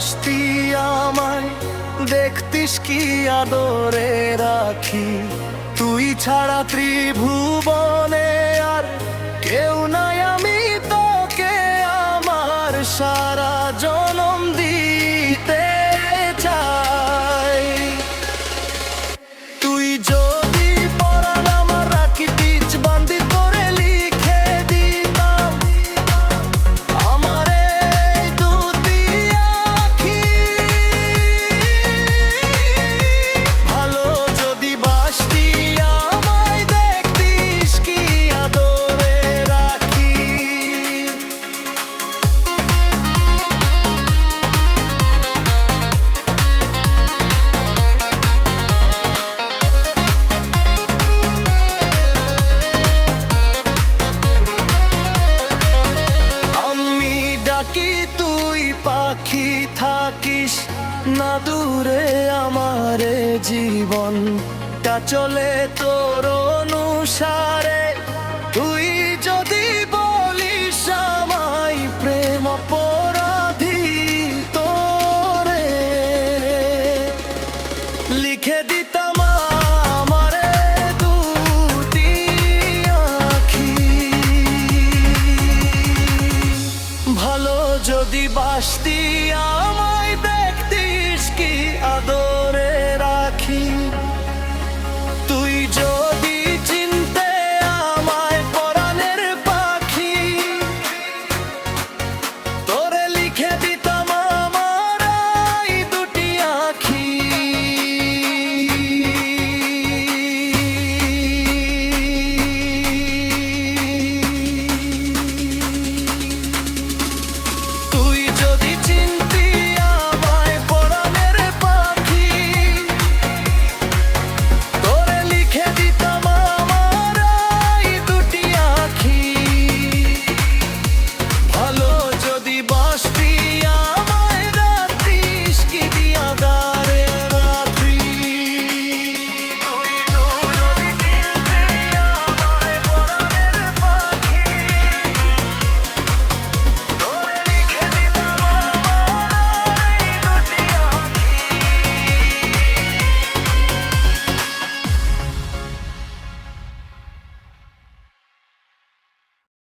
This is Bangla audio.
বাসতি আমায় দেখতিস কি আদরে রাখি। তুই ছাড়া ত্রিভুবনে আর কেউ নাই, আমি তোকে আমার সারা জনম দিতে চাই। তুই যদি পরাণ আমার রাখিতিস, বান্দি করে লিখে দিতাম আমার এই দুটি আঁখি। ভালো যদি বাসতি আমায় দেখতিস কি আদরে রাখি। আমি ডাকি তুই পাখি থাকিস না দূরে, আমার জীবনটা চলে তোর অনুসারে। তুই যদি বলিস আমায় প্রেম অপরাধী, তোরে লিখে দিতাম আমারে দুটি আঁখি। ভালো যদি বাসতি